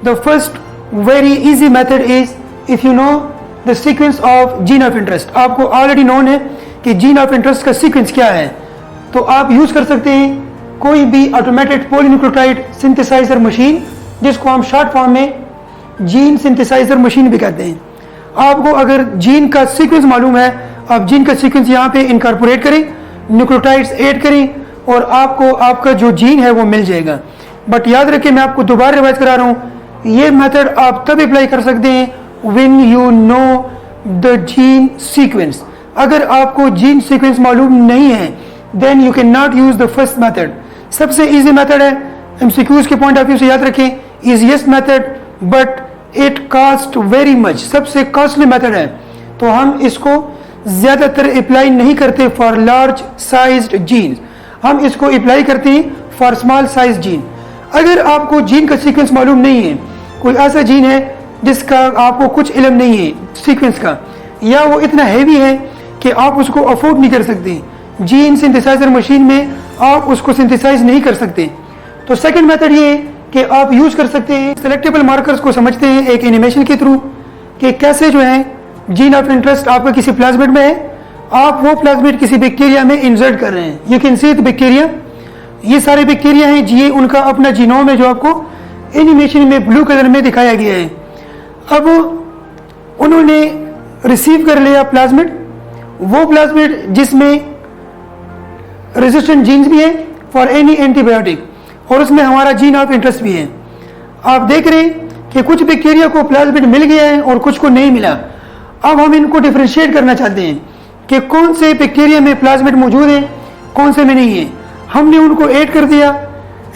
The first very easy method is if you know the sequence of gene of interest. आपको already known है कि gene of interest का sequence क्या है, तो आप यूज कर सकते हैं कोई भी ऑटोमेटेड पॉलीन्यूक्लियोटाइड सिंथेसाइजर मशीन, जिसको हम शॉर्ट फॉर्म में जीन सिंथेसाइजर मशीन भी कहते हैं। आपको अगर जीन का सीक्वेंस मालूम है, आप जीन का सीक्वेंस यहाँ पे इनकॉर्पोरेट करें, न्यूक्लियोटाइड्स ऐड करें और आपको आपका जो जीन है वो मिल जाएगा। बट याद रखें, मैं आपको दोबारा रिवाइज करा रहा हूँ, ये मेथड आप तब अप्लाई कर सकते हैं when you know the gene sequence. अगर आपको जीन सीक्वेंस मालूम नहीं है then you can not use the first method. सबसे इजी मेथड है, एमसीक्यूज के पॉइंट ऑफ व्यू से याद रखें, easiest method but it cost very much, सबसे कॉस्टली मेथड है, तो हम इसको ज्यादातर अप्लाई नहीं करते फॉर लार्ज साइज्ड जीन, हम इसको अप्लाई करते हैं फॉर स्मॉल साइज जीन। अगर आपको जीन का सीक्वेंस मालूम नहीं है, कोई ऐसा जीन है जिसका आपको कुछ इल्म नहीं है सीक्वेंस का, या वो इतना हैवी है कि आप उसको अफोर्ड नहीं कर सकते, जीन सिंथेसाइजर मशीन में आप उसको सिंथेसाइज नहीं कर सकते, तो सेकंड मेथड ये कि आप यूज कर सकते हैं सेलेक्टेबल मार्कर्स को समझते हैं एक एनिमेशन के थ्रू कि कैसे जो है जीन ऑफ इंटरेस्ट आपका किसी प्लाज्मिड में है, आप वो प्लाज्मिड किसी बैक्टीरिया में इंसर्ट कर रहे हैं। You can see the bacteria, ये सारे बैक्टीरिया हैं, ये उनका अपना जीनोम है जो आपको एनिमेशन में ब्लू कलर में दिखाया गया है। अब उन्होंने रिसीव कर लिया प्लाज्मिड, वो प्लाज्मिड जिसमें रेजिस्टेंट जीन्स भी है फॉर एनी एंटीबायोटिक और उसमें हमारा जीन ऑफ इंटरेस्ट भी है। आप देख रहे हैं कि कुछ बैक्टीरिया को प्लाज्मिड मिल गया है और कुछ को नहीं मिला। अब हम इनको डिफरेंशिएट करना चाहते हैं कि कौन से बैक्टीरिया में प्लाज्मिड मौजूद है, कौन से में नहीं है। हमने उनको ऐड कर दिया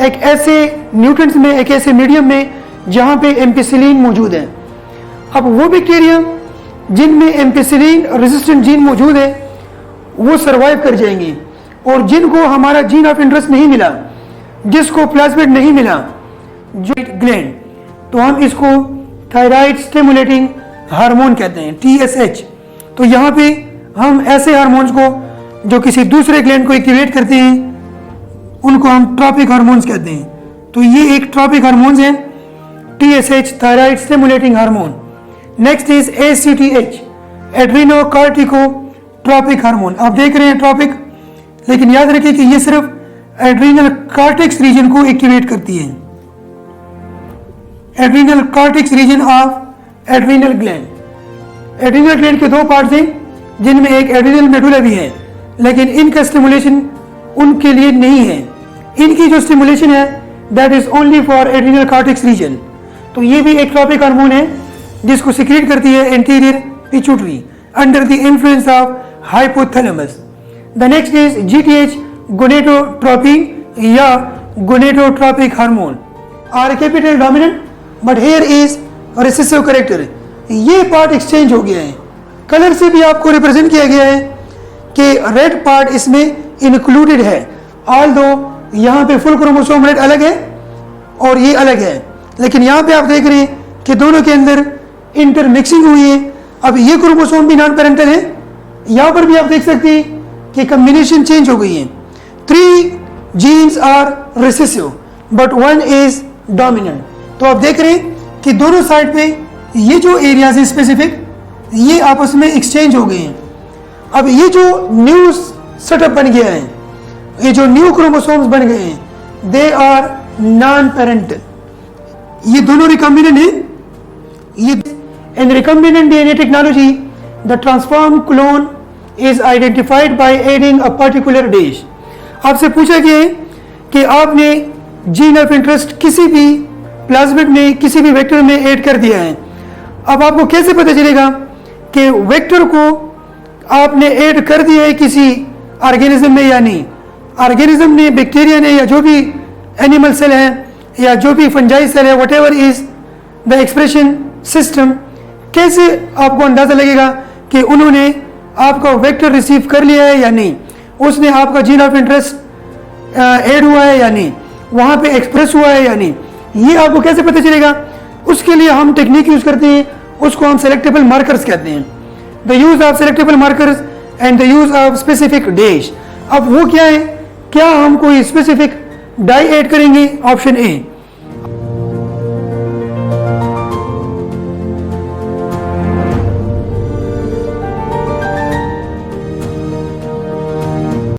एक ऐसे न्यूट्रिएंट्स में, एक ऐसे मीडियम में जहाँ पे एम्पिसिलिन मौजूद है। अब वो बैक्टीरिया जिनमें एम्पिसिलिन रेजिस्टेंट जीन मौजूद है वो सरवाइव कर जाएंगे, और जिनको हमारा जीन ऑफ इंटरेस्ट नहीं मिला, जिसको प्लाज्मिड नहीं मिला, जो ग्लैंड, तो हम इसको थायराइड स्टिमुलेटिंग हार्मोन कहते हैं, TSH। तो यहाँ पे हम ऐसे हार्मोन्स को जो किसी दूसरे ग्लैंड को एक्टिवेट करते हैं उनको हम ट्रॉपिक हार्मोन्स कहते हैं। तो ये एक ट्रॉपिक हार्मोन्स है, TSH thyroid stimulating hormone. Next is ACTH adrenocorticotropic hormone. आप देख रहे हैं ट्रॉपिक, लेकिन याद रखिए कि ये सिर्फ एड्रीनल कार्टेक्स रीजन को एक्टिवेट करती है, adrenal cortex region of adrenal gland. Adrenal gland के दो पार्ट्स हैं जिनमें एक एड्रीनल मेडुला भी है, लेकिन इनका स्टिमुलेशन उनके लिए नहीं है। इनकी जो स्टिमुलेशन है that is only for adrenal cortex region. तो ये भी एक ट्रॉपिक हार्मोन है जिसको सिक्रीट करती है anterior pituitary under the influence of hypothalamus. The next is GTH gonadotropin या gonadotropic hormone R capital dominant but here is recessive character. ये पार्ट एक्सचेंज हो गया है, कलर से भी आपको रिप्रेजेंट किया गया है कि रेड पार्ट इसमें इंक्लूडेड है, ऑल्दो यहाँ पे फुल क्रोमोसोम रेड अलग है और ये अलग है, लेकिन यहाँ पे आप देख रहे हैं कि दोनों के अंदर इंटरमिक्सिंग हुई है। अब ये क्रोमोसोम भी नॉन पेरेंटल है, यहाँ पर भी आप देख सकते हैं कि कॉम्बिनेशन चेंज हो गई है। 3 genes are recessive but 1 is dominant. तो आप देख रहे हैं कि दोनों साइड पे ये जो एरियाज है स्पेसिफिक, ये आपस में एक्सचेंज हो गए हैं। अब ये जो न्यू सेटअप बन गया है, ये जो न्यू क्रोमोसोम्स बन गए हैं, दे आर नॉन पेरेंटल। ये दोनों रिकॉम्बिनेंट है। ये in recombinant DNA technology the transform clone is identified by adding a particular dish. आपसे पूछा गया है कि आपने जीन ऑफ इंटरेस्ट किसी भी प्लाज्मिड में, किसी भी वेक्टर में ऐड कर दिया है। अब आपको कैसे पता चलेगा कि वेक्टर को आपने ऐड कर दिया है किसी ऑर्गेनिज्म में या नहीं? ऑर्गेनिज्म ने, बैक्टीरिया ने, या जो भी एनिमल सेल है या जो भी फंजाई सेल है, whatever is the expression system, कैसे आपको अंदाजा लगेगा कि उन्होंने आपका वेक्टर रिसीव कर लिया है या नहीं, उसने आपका जीन ऑफ इंटरेस्ट ऐड हुआ है या नहीं, वहाँ पे एक्सप्रेस हुआ है या नहीं, ये आपको कैसे पता चलेगा? उसके लिए हम टेक्निक यूज करते हैं, उसको हम सेलेक्टेबल मार्कर्स कहते हैं। The use of selectable markers and the use of specific dash. अब वो क्या है? क्या हम कोई स्पेसिफिक डाई ऐड करेंगे? Option A.